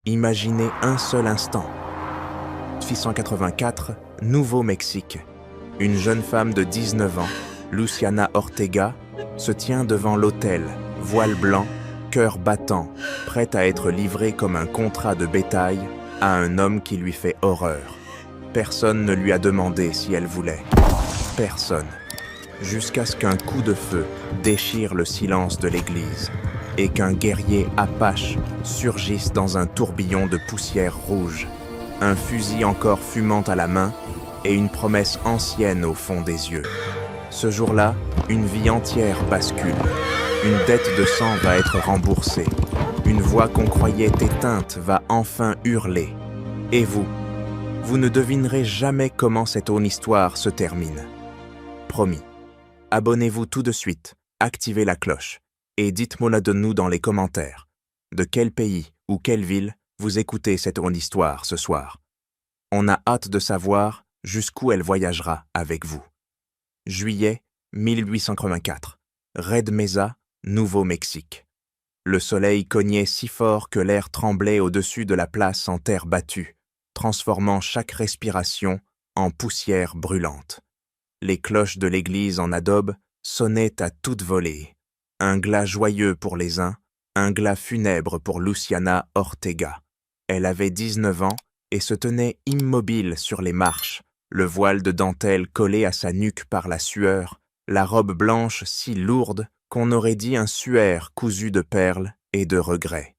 Imaginez un seul instant. 1884, Nouveau-Mexique. Une jeune femme de 19 ans, Luciana Ortega, se tient devant l'autel, voile blanc, cœur battant, prête à être livrée comme un contrat de bétail à un homme qui lui fait horreur. Personne ne lui a demandé si elle voulait. Personne. Jusqu'à ce qu'un coup de feu déchire le silence de l'église et qu'un guerrier apache surgisse dans un tourbillon de poussière rouge, un fusil encore fumant à la main et une promesse ancienne au fond des yeux. Ce jour-là, une vie entière bascule. Une dette de sang va être remboursée. Une voix qu'on croyait éteinte va enfin hurler. Et vous ne devinerez jamais comment cette histoire se termine. Promis. Abonnez-vous tout de suite, activez la cloche et dites-moi de nous dans les commentaires. De quel pays ou quelle ville vous écoutez cette histoire ce soir? On a hâte de savoir jusqu'où elle voyagera avec vous. Juillet 1884. Red Mesa, Nouveau-Mexique. Le soleil cognait si fort que l'air tremblait au-dessus de la place en terre battue, transformant chaque respiration en poussière brûlante. Les cloches de l'église en adobe sonnaient à toute volée. Un glas joyeux pour les uns, un glas funèbre pour Luciana Ortega. Elle avait 19 ans et se tenait immobile sur les marches, le voile de dentelle collé à sa nuque par la sueur, la robe blanche si lourde qu'on aurait dit un suaire cousu de perles et de regrets.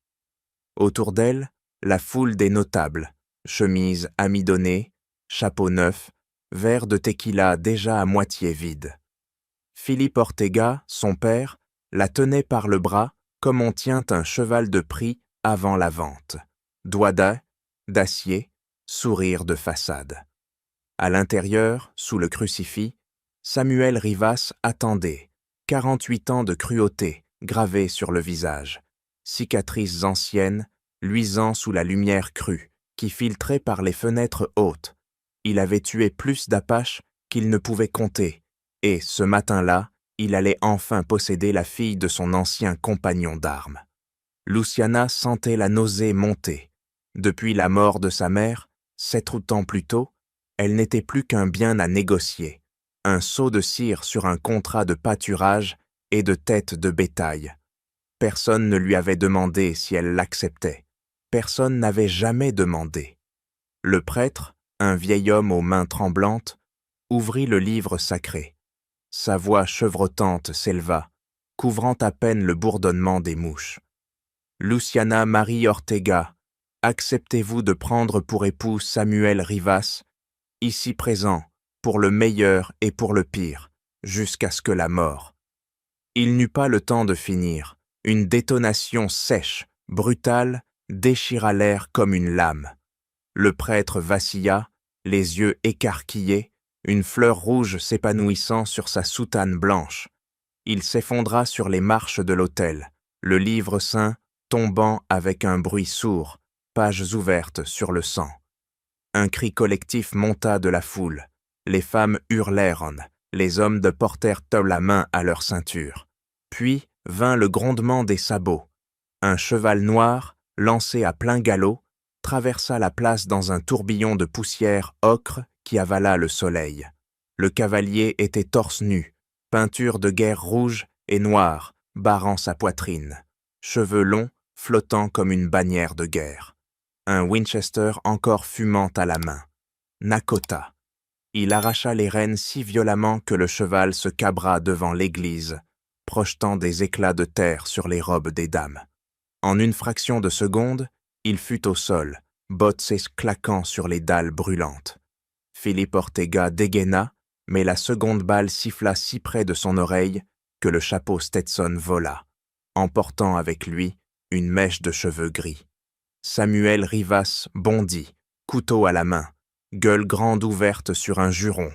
Autour d'elle, la foule des notables, chemise amidonnée, chapeau neuf, verre de tequila déjà à moitié vide. Philippe Ortega, son père, la tenait par le bras comme on tient un cheval de prix avant la vente. Doigts d'acier, sourire de façade. À l'intérieur, sous le crucifix, Samuel Rivas attendait, 48 ans de cruauté gravés sur le visage, cicatrices anciennes, luisant sous la lumière crue, qui filtrait par les fenêtres hautes. Il avait tué plus d'Apaches qu'il ne pouvait compter, et, ce matin-là, il allait enfin posséder la fille de son ancien compagnon d'armes. Luciana sentait la nausée monter. Depuis la mort de sa mère, 7 ans plus tôt, elle n'était plus qu'un bien à négocier, un seau de cire sur un contrat de pâturage et de tête de bétail. Personne ne lui avait demandé si elle l'acceptait. Personne n'avait jamais demandé. Le prêtre, un vieil homme aux mains tremblantes, ouvrit le livre sacré. Sa voix chevrotante s'éleva, couvrant à peine le bourdonnement des mouches. « Luciana Marie Ortega, acceptez-vous de prendre pour époux Samuel Rivas, ici présent, pour le meilleur et pour le pire, jusqu'à ce que la mort. » Il n'eut pas le temps de finir. Une détonation sèche, brutale, déchira l'air comme une lame. Le prêtre vacilla, les yeux écarquillés, une fleur rouge s'épanouissant sur sa soutane blanche. Il s'effondra sur les marches de l'autel, le livre saint tombant avec un bruit sourd, pages ouvertes sur le sang. Un cri collectif monta de la foule. Les femmes hurlèrent, les hommes portèrent la main à leur ceinture. Puis vint le grondement des sabots. Un cheval noir, lancé à plein galop, traversa la place dans un tourbillon de poussière ocre qui avala le soleil. Le cavalier était torse nu, peinture de guerre rouge et noire barrant sa poitrine, cheveux longs flottant comme une bannière de guerre. Un Winchester encore fumant à la main. Nakota. Il arracha les rênes si violemment que le cheval se cabra devant l'église, projetant des éclats de terre sur les robes des dames. En une fraction de seconde, il fut au sol, bottes claquant sur les dalles brûlantes. Philippe Ortega dégaina, mais la seconde balle siffla si près de son oreille que le chapeau Stetson vola, emportant avec lui une mèche de cheveux gris. Samuel Rivas bondit, couteau à la main, gueule grande ouverte sur un juron.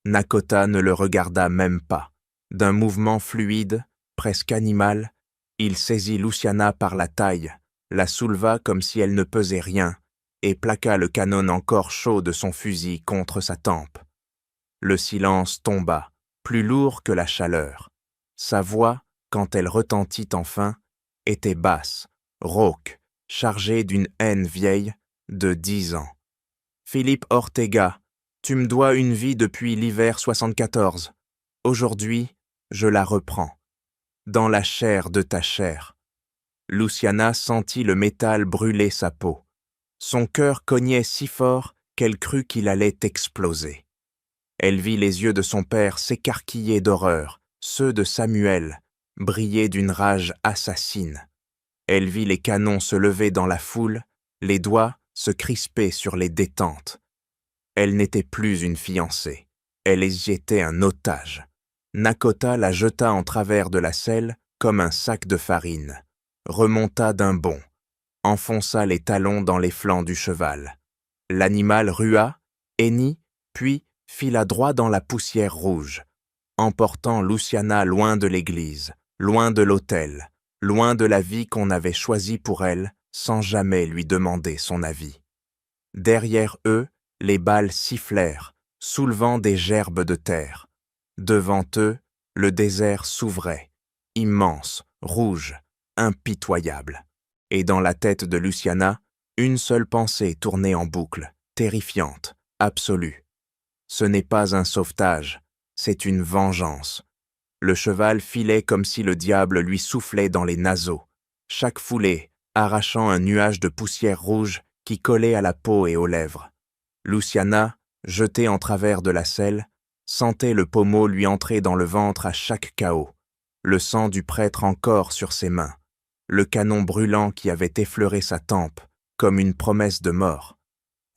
Nakota ne le regarda même pas. D'un mouvement fluide, presque animal, il saisit Luciana par la taille, la souleva comme si elle ne pesait rien, et plaqua le canon encore chaud de son fusil contre sa tempe. Le silence tomba, plus lourd que la chaleur. Sa voix, quand elle retentit enfin, était basse, rauque, chargé d'une haine vieille de 10 ans. Philippe Ortega, tu me dois une vie depuis l'hiver 74. Aujourd'hui, je la reprends. Dans la chair de ta chair. Luciana sentit le métal brûler sa peau. Son cœur cognait si fort qu'elle crut qu'il allait exploser. Elle vit les yeux de son père s'écarquiller d'horreur, ceux de Samuel, briller d'une rage assassine. Elle vit les canons se lever dans la foule, les doigts se crisper sur les détentes. Elle n'était plus une fiancée, elle y était un otage. Nakota la jeta en travers de la selle comme un sac de farine, remonta d'un bond, enfonça les talons dans les flancs du cheval. L'animal rua, hennit, puis fila droit dans la poussière rouge, emportant Luciana loin de l'église, loin de l'autel, loin de la vie qu'on avait choisie pour elle, sans jamais lui demander son avis. Derrière eux, les balles sifflèrent, soulevant des gerbes de terre. Devant eux, le désert s'ouvrait, immense, rouge, impitoyable. Et dans la tête de Luciana, une seule pensée tournait en boucle, terrifiante, absolue. Ce n'est pas un sauvetage, c'est une vengeance. Le cheval filait comme si le diable lui soufflait dans les naseaux, chaque foulée arrachant un nuage de poussière rouge qui collait à la peau et aux lèvres. Luciana, jetée en travers de la selle, sentait le pommeau lui entrer dans le ventre à chaque chaos, le sang du prêtre encore sur ses mains, le canon brûlant qui avait effleuré sa tempe, comme une promesse de mort.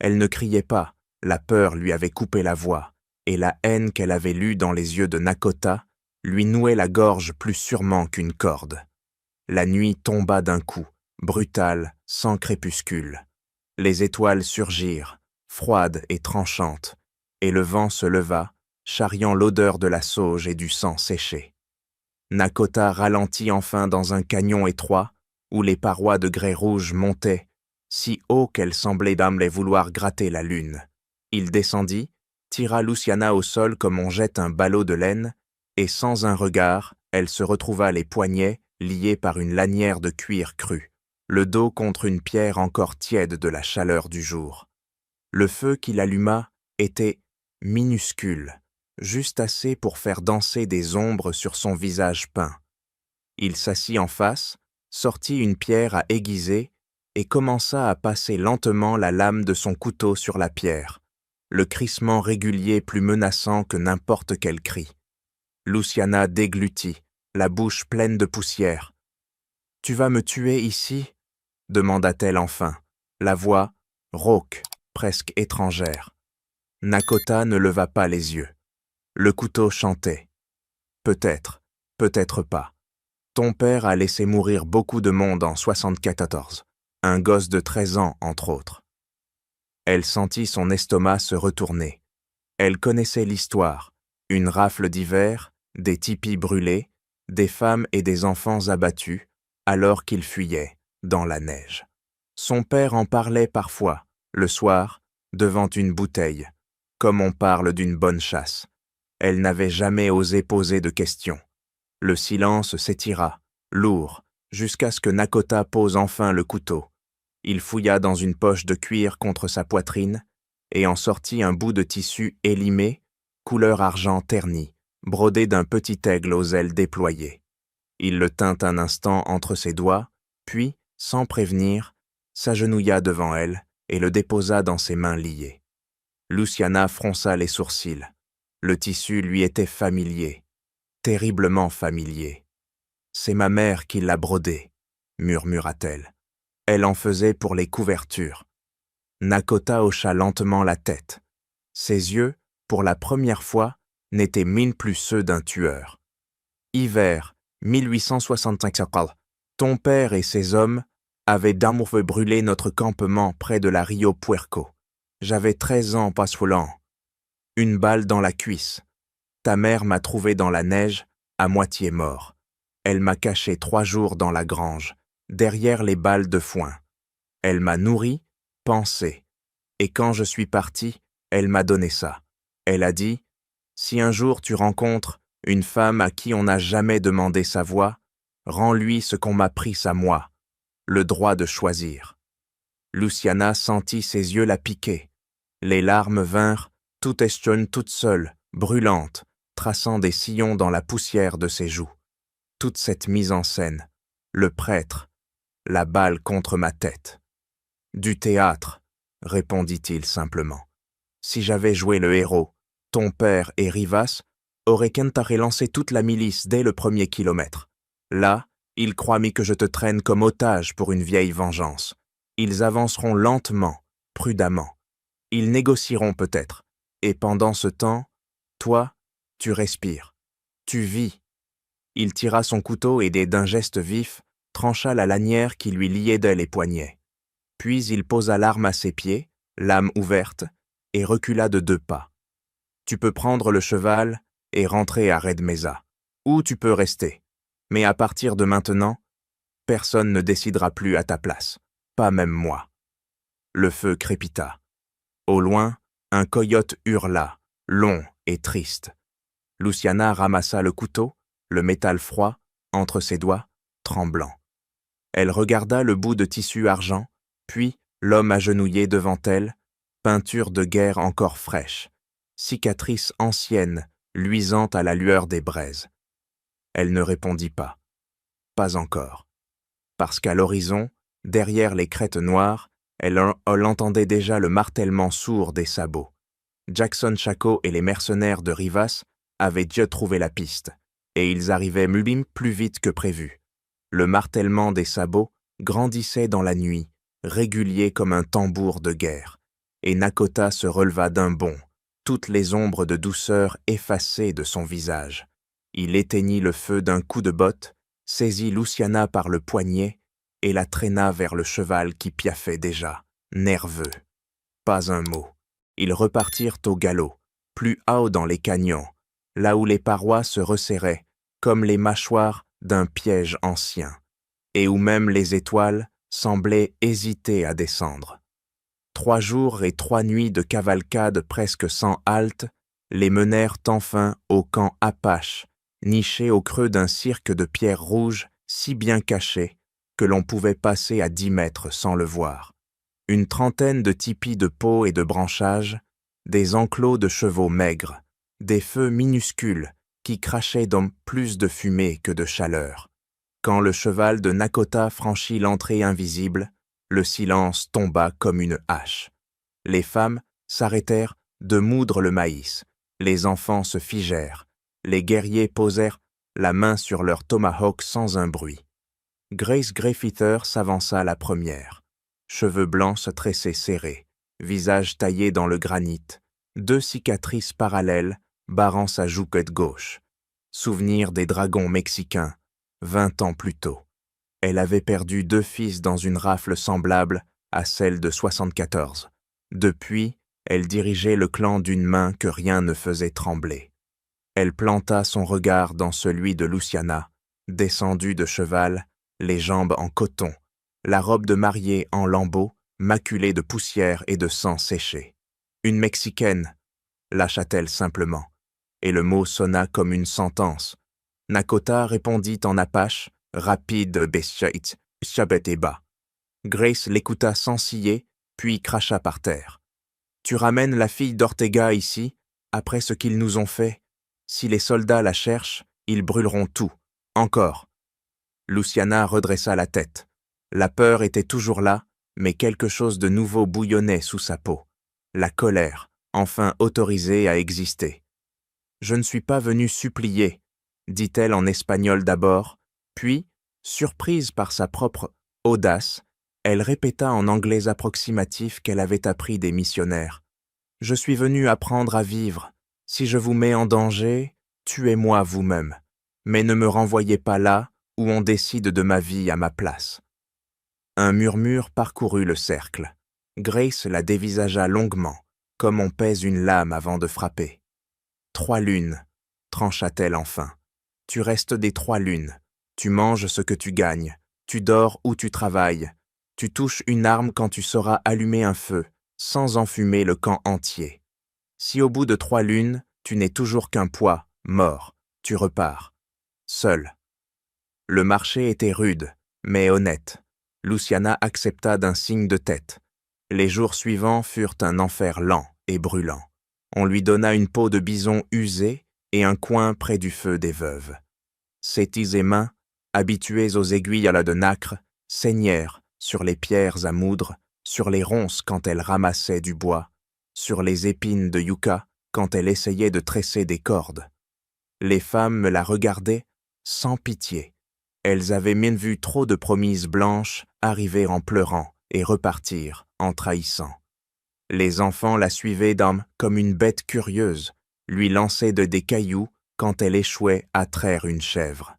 Elle ne criait pas, la peur lui avait coupé la voix, et la haine qu'elle avait lue dans les yeux de Nakota lui nouait la gorge plus sûrement qu'une corde. La nuit tomba d'un coup, brutale, sans crépuscule. Les étoiles surgirent, froides et tranchantes, et le vent se leva, charriant l'odeur de la sauge et du sang séché. Nakota ralentit enfin dans un canyon étroit, où les parois de grès rouge montaient, si haut qu'elle semblait d'emblée vouloir gratter la lune. Il descendit, tira Luciana au sol comme on jette un ballot de laine, et sans un regard, elle se retrouva les poignets liés par une lanière de cuir cru, le dos contre une pierre encore tiède de la chaleur du jour. Le feu qu'il alluma était minuscule, juste assez pour faire danser des ombres sur son visage peint. Il s'assit en face, sortit une pierre à aiguiser et commença à passer lentement la lame de son couteau sur la pierre, le crissement régulier plus menaçant que n'importe quel cri. Luciana déglutit, la bouche pleine de poussière. « Tu vas me tuer ici ?» demanda-t-elle enfin, la voix rauque, presque étrangère. Nakota ne leva pas les yeux. Le couteau chantait. « Peut-être, peut-être pas. Ton père a laissé mourir beaucoup de monde en 74, un gosse de 13 ans entre autres. » Elle sentit son estomac se retourner. Elle connaissait l'histoire, une rafle d'hiver, des tipis brûlés, des femmes et des enfants abattus, alors qu'ils fuyaient, dans la neige. Son père en parlait parfois, le soir, devant une bouteille, comme on parle d'une bonne chasse. Elle n'avait jamais osé poser de questions. Le silence s'étira, lourd, jusqu'à ce que Nakota pose enfin le couteau. Il fouilla dans une poche de cuir contre sa poitrine et en sortit un bout de tissu élimé, couleur argent terni, brodé d'un petit aigle aux ailes déployées. Il le tint un instant entre ses doigts, puis, sans prévenir, s'agenouilla devant elle et le déposa dans ses mains liées. Luciana fronça les sourcils. Le tissu lui était familier, terriblement familier. « C'est ma mère qui l'a brodé », murmura-t-elle. Elle en faisait pour les couvertures. Nakota hocha lentement la tête. Ses yeux, pour la première fois, n'étaient mille plus ceux d'un tueur. Hiver 1865. Ton père et ses hommes avaient d'amour fait brûler notre campement près de la Rio Puerco. J'avais 13 ans pas volant. Une balle dans la cuisse. Ta mère m'a trouvé dans la neige, à moitié mort. Elle m'a caché 3 jours dans la grange, derrière les balles de foin. Elle m'a nourri, pensé. Et quand je suis parti, elle m'a donné ça. Elle a dit, si un jour tu rencontres une femme à qui on n'a jamais demandé sa voix, rends-lui ce qu'on m'a pris à moi. le droit de choisir. Luciana sentit ses yeux la piquer. Les larmes vinrent, toute espionne toute seule, brûlante, traçant des sillons dans la poussière de ses joues. Toute cette mise en scène, le prêtre, la balle contre ma tête. Du théâtre, répondit-il simplement. Si j'avais joué le héros, ton père et Rivas auraient qu'entaré lancé toute la milice dès le premier kilomètre. Là, ils croient mis que je te traîne comme otage pour une vieille vengeance. Ils avanceront lentement, prudemment. Ils négocieront peut-être. Et pendant ce temps, toi, tu respires. Tu vis. Il tira son couteau et d'un geste vif, trancha la lanière qui lui liait les poignets. Puis il posa l'arme à ses pieds, l'âme ouverte, et recula de 2 pas. Tu peux prendre le cheval et rentrer à Red Mesa, ou tu peux rester. Mais à partir de maintenant, personne ne décidera plus à ta place, pas même moi. Le feu crépita. Au loin, un coyote hurla, long et triste. Luciana ramassa le couteau, le métal froid, entre ses doigts, tremblant. Elle regarda le bout de tissu argent, puis l'homme agenouillé devant elle, peinture de guerre encore fraîche, cicatrice ancienne, luisante à la lueur des braises. Elle ne répondit pas. Pas encore. Parce qu'à l'horizon, derrière les crêtes noires, elle entendait déjà le martèlement sourd des sabots. Jackson Chaco et les mercenaires de Rivas avaient déjà trouvé la piste, et ils arrivaient plus vite que prévu. Le martèlement des sabots grandissait dans la nuit, régulier comme un tambour de guerre, et Nakota se releva d'un bond, toutes les ombres de douceur effacées de son visage. Il éteignit le feu d'un coup de botte, saisit Luciana par le poignet et la traîna vers le cheval qui piaffait déjà, nerveux. Pas un mot. Ils repartirent au galop, plus haut dans les canyons, là où les parois se resserraient, comme les mâchoires d'un piège ancien, et où même les étoiles semblaient hésiter à descendre. 3 jours et 3 nuits de cavalcade presque sans halte les menèrent enfin au camp Apache, niché au creux d'un cirque de pierres rouges si bien caché que l'on pouvait passer à 10 mètres sans le voir. Une trentaine de tipis de peaux et de branchages, des enclos de chevaux maigres, des feux minuscules qui crachaient dans plus de fumée que de chaleur. Quand le cheval de Nakota franchit l'entrée invisible, le silence tomba comme une hache. Les femmes s'arrêtèrent de moudre le maïs, les enfants se figèrent, les guerriers posèrent la main sur leur tomahawk sans un bruit. Grace Greyfeather s'avança la première. Cheveux blancs se tressaient serrés, visage taillé dans le granit, 2 cicatrices parallèles barrant sa jouquette gauche. Souvenir des dragons mexicains, 20 ans plus tôt. Elle avait perdu 2 fils dans une rafle semblable à celle de 74. Depuis, elle dirigeait le clan d'une main que rien ne faisait trembler. Elle planta son regard dans celui de Luciana, descendue de cheval, les jambes en coton, la robe de mariée en lambeaux, maculée de poussière et de sang séché. Une Mexicaine, lâcha-t-elle simplement, et le mot sonna comme une sentence. Nakota répondit en apache, rapide beshait, chabet et bas. Grace l'écouta sans ciller, puis cracha par terre. « Tu ramènes la fille d'Ortega ici, après ce qu'ils nous ont fait. Si les soldats la cherchent, ils brûleront tout. Encore. » Luciana redressa la tête. La peur était toujours là, mais quelque chose de nouveau bouillonnait sous sa peau. La colère, enfin autorisée à exister. « Je ne suis pas venue supplier, » dit-elle en espagnol d'abord, puis, surprise par sa propre audace, elle répéta en anglais approximatif qu'elle avait appris des missionnaires. « Je suis venue apprendre à vivre. Si je vous mets en danger, tuez-moi vous-même, mais ne me renvoyez pas là où on décide de ma vie à ma place. » Un murmure parcourut le cercle. Grace la dévisagea longuement, comme on pèse une lame avant de frapper. « 3 lunes, trancha-t-elle enfin. Tu restes des 3 lunes. Tu manges ce que tu gagnes. Tu dors où tu travailles. Tu touches une arme quand tu sauras allumer un feu, sans enfumer le camp entier. Si au bout de 3 lunes, tu n'es toujours qu'un poids, mort, tu repars. Seul. Le marché était rude, mais honnête. Luciana accepta d'un signe de tête. Les jours suivants furent un enfer lent et brûlant. On lui donna une peau de bison usée et un coin près du feu des veuves. Ses tis et mains, habitués aux aiguilles à la de nacre, saignèrent sur les pierres à moudre, sur les ronces quand elle ramassait du bois, sur les épines de yucca quand elle essayait de tresser des cordes. Les femmes la regardaient sans pitié. Elles avaient même vu trop de promises blanches arriver en pleurant et repartir en trahissant. Les enfants la suivaient d'âme comme une bête curieuse, lui lançaient des cailloux quand elle échouait à traire une chèvre.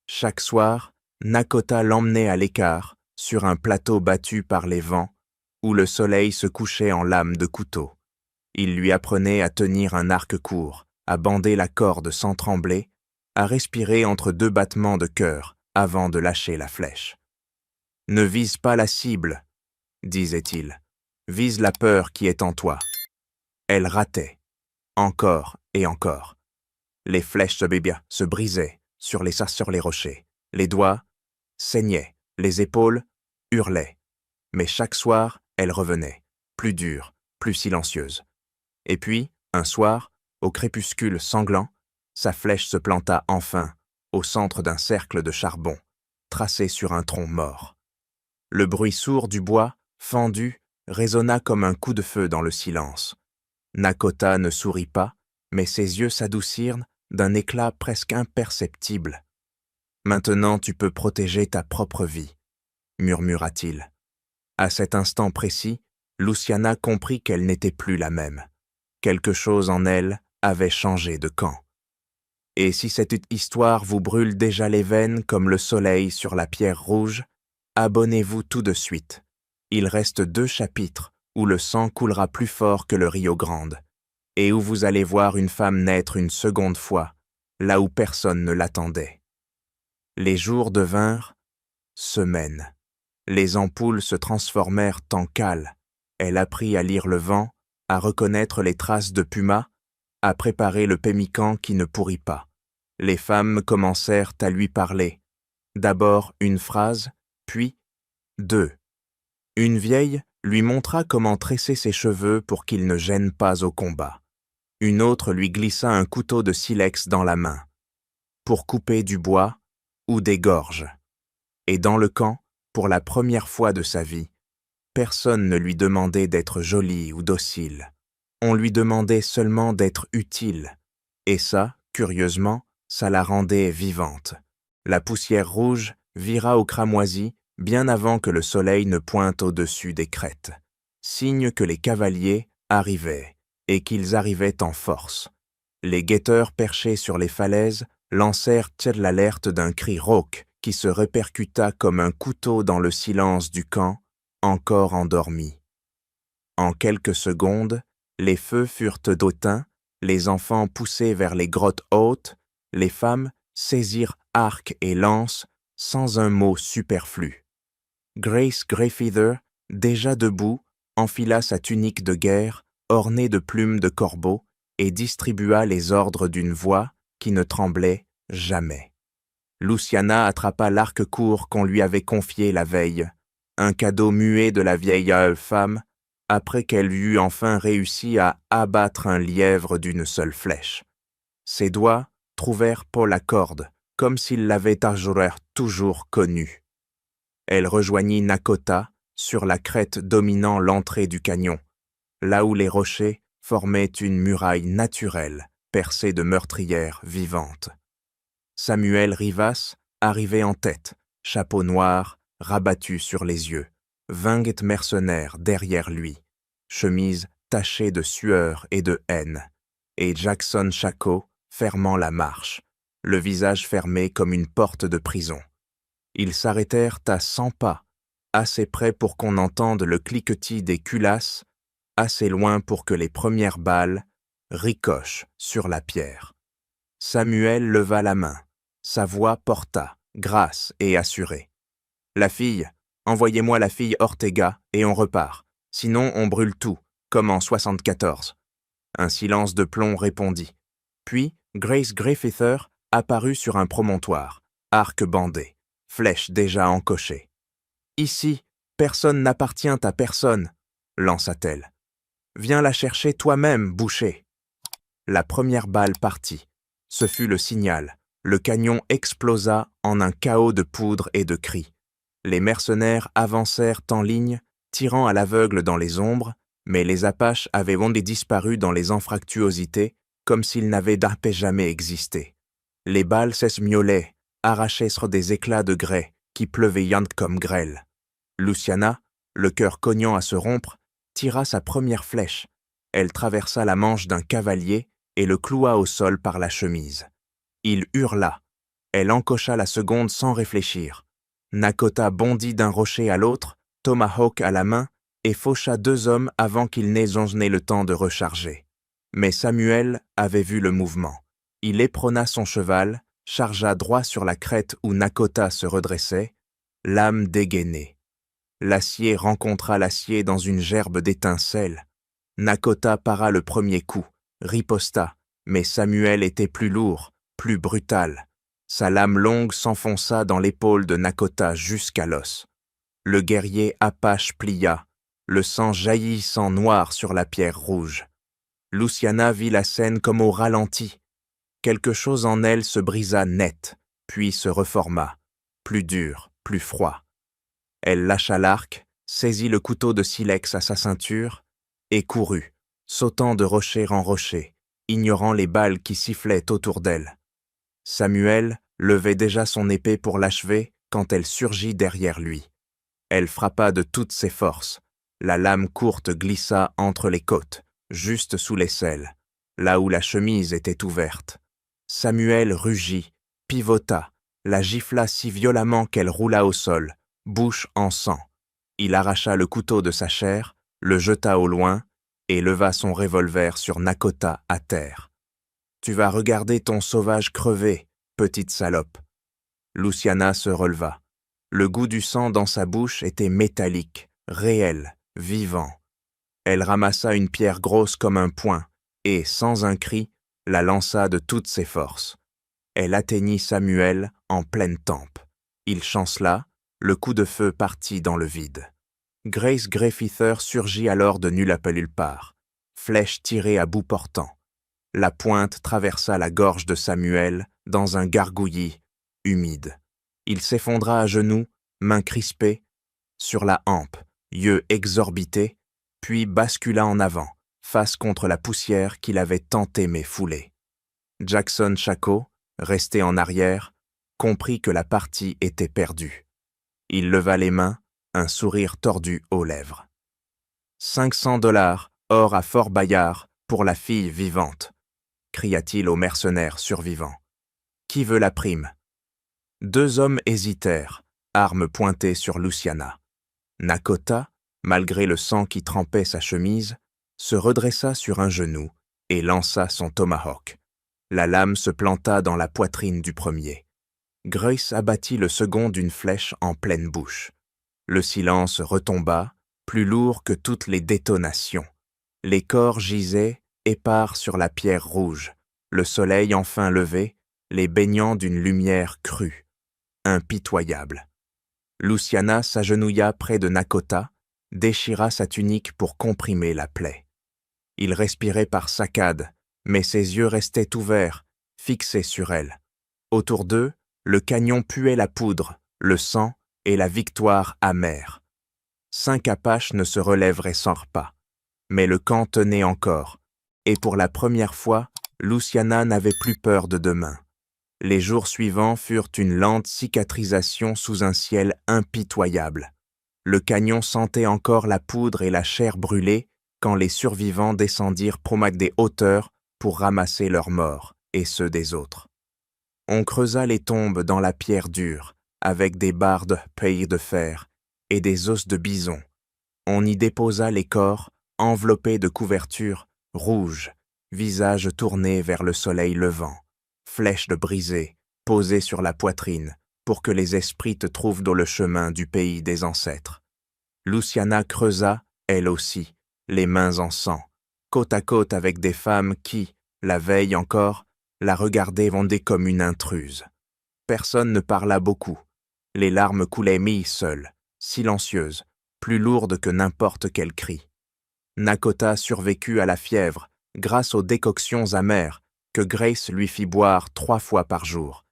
Chaque soir, Nakota l'emmenait à l'écart, sur un plateau battu par les vents, où le soleil se couchait en lame de couteau. Il lui apprenait à tenir un arc court, à bander la corde sans trembler, à respirer entre deux battements de cœur avant de lâcher la flèche. « Ne vise pas la cible, disait-il. Vise la peur qui est en toi. » Elle ratait, encore et encore. Les flèches se brisaient sur les rochers. Les doigts saignaient, les épaules hurlaient. Mais chaque soir, elle revenait, plus dure, plus silencieuse. Et puis, un soir, au crépuscule sanglant, sa flèche se planta enfin au centre d'un cercle de charbon, tracé sur un tronc mort. Le bruit sourd du bois, fendu, résonna comme un coup de feu dans le silence. Nakota ne sourit pas, mais ses yeux s'adoucirent d'un éclat presque imperceptible. « Maintenant tu peux protéger ta propre vie, » murmura-t-il. À cet instant précis, Luciana comprit qu'elle n'était plus la même. Quelque chose en elle avait changé de camp. Et si cette histoire vous brûle déjà les veines comme le soleil sur la pierre rouge, abonnez-vous tout de suite. Il reste 2 chapitres où le sang coulera plus fort que le Rio Grande, et où vous allez voir une femme naître une seconde fois, là où personne ne l'attendait. Les jours devinrent semaines. Les ampoules se transformèrent en cales. Elle apprit à lire le vent, à reconnaître les traces de puma, à préparer le pemmican qui ne pourrit pas. Les femmes commencèrent à lui parler. D'abord une phrase, puis 2. Une vieille lui montra comment tresser ses cheveux pour qu'ils ne gênent pas au combat. Une autre lui glissa un couteau de silex dans la main, pour couper du bois ou des gorges. Et dans le camp, pour la première fois de sa vie, personne ne lui demandait d'être jolie ou docile. On lui demandait seulement d'être utile. Et ça, curieusement, ça la rendait vivante. La poussière rouge vira au cramoisi bien avant que le soleil ne pointe au-dessus des crêtes. Signe que les cavaliers arrivaient, et qu'ils arrivaient en force. Les guetteurs perchés sur les falaises lancèrent l'alerte d'un cri rauque qui se répercuta comme un couteau dans le silence du camp, encore endormi. En quelques secondes, les feux furent éteints, les enfants poussés vers les grottes hautes, les femmes saisirent arcs et lances sans un mot superflu. Grace Greyfeather, déjà debout, enfila sa tunique de guerre, ornée de plumes de corbeau, et distribua les ordres d'une voix qui ne tremblait jamais. Luciana attrapa l'arc court qu'on lui avait confié la veille, un cadeau muet de la vieille femme, après qu'elle eut enfin réussi à abattre un lièvre d'une seule flèche. Ses doigts trouvèrent Paul la corde, comme s'ils l'avaient toujours connue. Elle rejoignit Nakota sur la crête dominant l'entrée du canyon, là où les rochers formaient une muraille naturelle percée de meurtrières vivantes. Samuel Rivas arrivait en tête, chapeau noir, rabattu sur les yeux, 20 mercenaires derrière lui, chemise tachée de sueur et de haine, et Jackson Chaco fermant la marche, le visage fermé comme une porte de prison. Ils s'arrêtèrent à 100 pas, assez près pour qu'on entende le cliquetis des culasses, assez loin pour que les premières balles ricochent sur la pierre. Samuel leva la main. Sa voix porta, grasse et assurée. « La fille, envoyez-moi la fille Ortega et on repart. Sinon on brûle tout, comme en 74. » Un silence de plomb répondit. Puis Grace Greyfeather apparut sur un promontoire, arc bandé, flèche déjà encochée. Ici, personne n'appartient à personne, lança-t-elle. Viens la chercher toi-même, boucher. La première balle partit. Ce fut le signal. Le canon explosa en un chaos de poudre et de cris. Les mercenaires avancèrent en ligne, tirant à l'aveugle dans les ombres, mais les Apaches avaient disparu dans les anfractuosités, comme s'ils n'avaient jamais existé. Les balles s'esmiolaient, arrachaient sur des éclats de grès qui pleuvaient comme grêle. Luciana, le cœur cognant à se rompre, tira sa première flèche. Elle traversa la manche d'un cavalier et le cloua au sol par la chemise. Il hurla. Elle encocha la seconde sans réfléchir. Nakota bondit d'un rocher à l'autre, tomahawk à la main, et faucha 2 hommes avant qu'ils n'aient le temps de recharger. Mais Samuel avait vu le mouvement. Il éperonna son cheval, chargea droit sur la crête où Nakota se redressait, l'âme dégainée. L'acier rencontra l'acier dans une gerbe d'étincelles. Nakota para le premier coup, riposta, mais Samuel était plus lourd, plus brutal. Sa lame longue s'enfonça dans l'épaule de Nakota jusqu'à l'os. Le guerrier Apache plia, le sang jaillissant noir sur la pierre rouge. Luciana vit la scène comme au ralenti. Quelque chose en elle se brisa net, puis se reforma, plus dur, plus froid. Elle lâcha l'arc, saisit le couteau de silex à sa ceinture et courut, sautant de rocher en rocher, ignorant les balles qui sifflaient autour d'elle. Samuel levait déjà son épée pour l'achever quand elle surgit derrière lui. Elle frappa de toutes ses forces. La lame courte glissa entre les côtes, juste sous l'aisselle, là où la chemise était ouverte. Samuel rugit, pivota, la gifla si violemment qu'elle roula au sol, bouche en sang. Il arracha le couteau de sa chair, le jeta au loin et leva son revolver sur Nakota à terre. « Tu vas regarder ton sauvage crever, petite salope. » Luciana se releva. Le goût du sang dans sa bouche était métallique, réel, vivant. Elle ramassa une pierre grosse comme un poing et, sans un cri, la lança de toutes ses forces. Elle atteignit Samuel en pleine tempe. Il chancela, le coup de feu partit dans le vide. Grace Greyfeather surgit alors de nulle part, flèche tirée à bout portant. La pointe traversa la gorge de Samuel dans un gargouillis humide. Il s'effondra à genoux, mains crispées, sur la hampe, yeux exorbités, puis bascula en avant, face contre la poussière qu'il avait tant aimé fouler. Jackson Chaco, resté en arrière, comprit que la partie était perdue. Il leva les mains, un sourire tordu aux lèvres. 500 $, or à Fort Bayard, pour la fille vivante, cria-t-il aux mercenaires survivants. Qui veut la prime? 2 hommes hésitèrent, armes pointées sur Luciana. Nakota, malgré le sang qui trempait sa chemise, se redressa sur un genou et lança son tomahawk. La lame se planta dans la poitrine du premier. Grace abattit le second d'une flèche en pleine bouche. Le silence retomba, plus lourd que toutes les détonations. Les corps gisaient, épars sur la pierre rouge, le soleil enfin levé, les baignant d'une lumière crue, impitoyable. Luciana s'agenouilla près de Nakota, déchira sa tunique pour comprimer la plaie. Il respirait par saccades, mais ses yeux restaient ouverts, fixés sur elle. Autour d'eux, le canon puait la poudre, le sang et la victoire amère. 5 Apaches ne se relèveraient sans repas. Mais le camp tenait encore, et pour la première fois, Luciana n'avait plus peur de demain. Les jours suivants furent une lente cicatrisation sous un ciel impitoyable. Le canon sentait encore la poudre et la chair brûlée quand les survivants descendirent des hauteurs pour ramasser leurs morts et ceux des autres. On creusa les tombes dans la pierre dure, avec des barres de paille de fer et des os de bison. On y déposa les corps, enveloppés de couvertures rouges, visages tournés vers le soleil levant, flèches de brisées posées sur la poitrine pour que les esprits te trouvent dans le chemin du pays des ancêtres. Luciana creusa, elle aussi, les mains en sang, côte à côte avec des femmes qui, la veille encore, la regardaient comme une intruse. Personne ne parla beaucoup. Les larmes coulaient seules. silencieuse, plus lourde que n'importe quel cri. Nakota survécut à la fièvre grâce aux décoctions amères que Grace lui fit boire 3 fois par jour,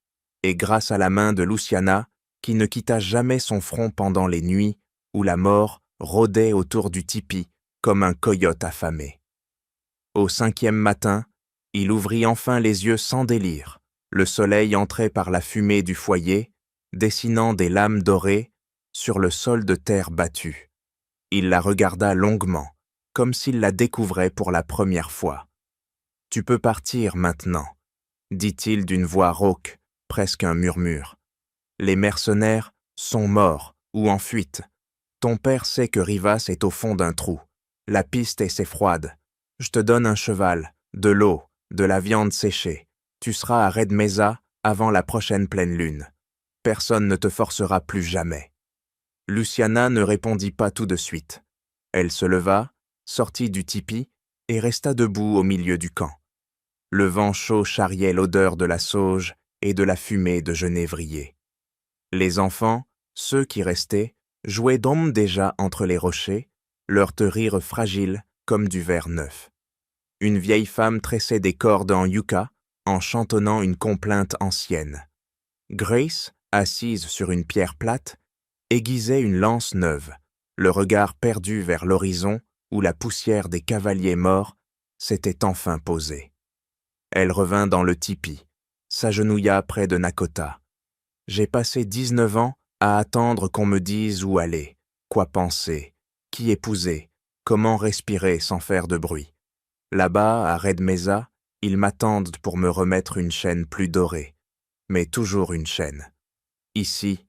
et grâce à la main de Luciana qui ne quitta jamais son front pendant les nuits où la mort rôdait autour du tipi comme un coyote affamé. Au 5e matin, il ouvrit enfin les yeux sans délire. Le soleil entrait par la fumée du foyer, dessinant des lames dorées sur le sol de terre battu. Il la regarda longuement, comme s'il la découvrait pour la première fois. « Tu peux partir maintenant », dit-il d'une voix rauque, presque un murmure. « Les mercenaires sont morts ou en fuite. Ton père sait que Rivas est au fond d'un trou. La piste est froide. Je te donne un cheval, de l'eau, de la viande séchée. Tu seras à Red Mesa avant la prochaine pleine lune. Personne ne te forcera plus jamais. » Luciana ne répondit pas tout de suite. Elle se leva, sortit du tipi et resta debout au milieu du camp. Le vent chaud charriait l'odeur de la sauge et de la fumée de genévrier. Les enfants, ceux qui restaient, jouaient d'ombre déjà entre les rochers, leur rire fragile comme du verre neuf. Une vieille femme tressait des cordes en yucca en chantonnant une complainte ancienne. Grace, assise sur une pierre plate, aiguisait une lance neuve, le regard perdu vers l'horizon où la poussière des cavaliers morts s'était enfin posée. Elle revint dans le tipi, s'agenouilla près de Nakota. « J'ai passé 19 ans à attendre qu'on me dise où aller, quoi penser, qui épouser, comment respirer sans faire de bruit. Là-bas, à Red Mesa, ils m'attendent pour me remettre une chaîne plus dorée, mais toujours une chaîne. Ici, »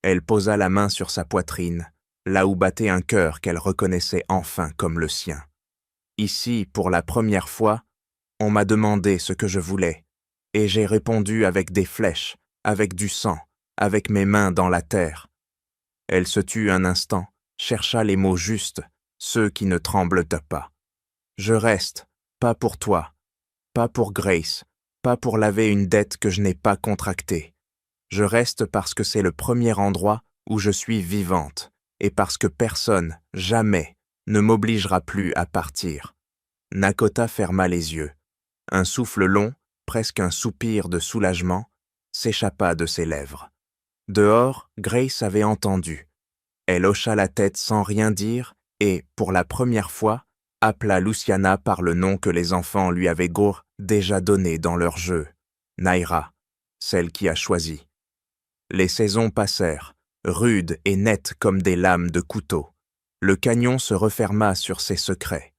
elle posa la main sur sa poitrine, là où battait un cœur qu'elle reconnaissait enfin comme le sien. « Ici, pour la première fois, on m'a demandé ce que je voulais, et j'ai répondu avec des flèches, avec du sang, avec mes mains dans la terre. » Elle se tut un instant, chercha les mots justes, ceux qui ne tremblent pas. « Je reste, pas pour toi, pas pour Grace, pas pour laver une dette que je n'ai pas contractée. Je reste parce que c'est le premier endroit où je suis vivante, et parce que personne, jamais, ne m'obligera plus à partir. » Nakota ferma les yeux. Un souffle long, presque un soupir de soulagement, s'échappa de ses lèvres. Dehors, Grace avait entendu. Elle hocha la tête sans rien dire et, pour la première fois, appela Luciana par le nom que les enfants lui avaient déjà donné dans leur jeu, Naira, celle qui a choisi. Les saisons passèrent, rudes et nettes comme des lames de couteau. Le canyon se referma sur ses secrets.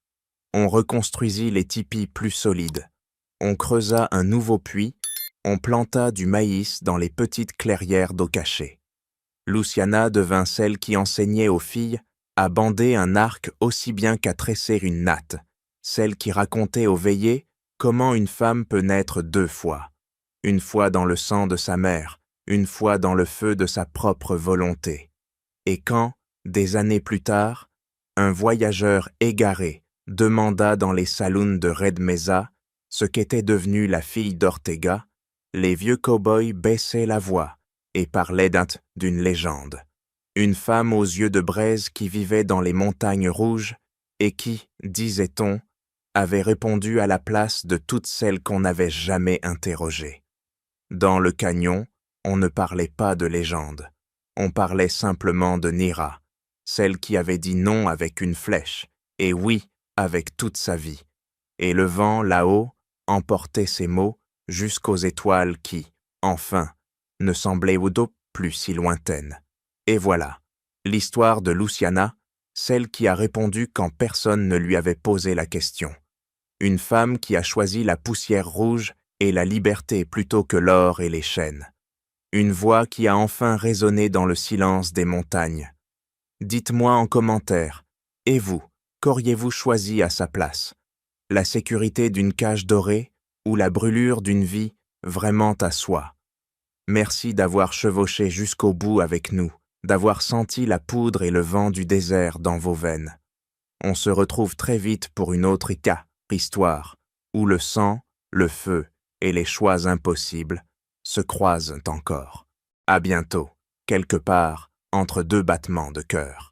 On reconstruisit les tipis plus solides. On creusa un nouveau puits, on planta du maïs dans les petites clairières d'eau cachée. Luciana devint celle qui enseignait aux filles à bander un arc aussi bien qu'à tresser une natte, celle qui racontait aux veillées comment une femme peut naître 2 fois, une fois dans le sang de sa mère, une fois dans le feu de sa propre volonté. Et quand, des années plus tard, un voyageur égaré demanda dans les saloons de Red Mesa ce qu'était devenue la fille d'Ortega, les vieux cow-boys baissaient la voix et parlaient d'une légende. Une femme aux yeux de braise qui vivait dans les montagnes rouges et qui, disait-on, avait répondu à la place de toutes celles qu'on n'avait jamais interrogées. Dans le canyon, on ne parlait pas de légende, on parlait simplement de Nira, celle qui avait dit non avec une flèche et oui avec toute sa vie. Et le vent, là-haut, emportait ces mots jusqu'aux étoiles qui, enfin, ne semblaient plus si lointaines. Et voilà, l'histoire de Luciana, celle qui a répondu quand personne ne lui avait posé la question. Une femme qui a choisi la poussière rouge et la liberté plutôt que l'or et les chaînes. Une voix qui a enfin résonné dans le silence des montagnes. Dites-moi en commentaire, et vous, qu'auriez-vous choisi à sa place? La sécurité d'une cage dorée ou la brûlure d'une vie vraiment à soi? Merci d'avoir chevauché jusqu'au bout avec nous, d'avoir senti la poudre et le vent du désert dans vos veines. On se retrouve très vite pour une autre histoire, où le sang, le feu et les choix impossibles se croisent encore. À bientôt, quelque part, entre deux battements de cœur.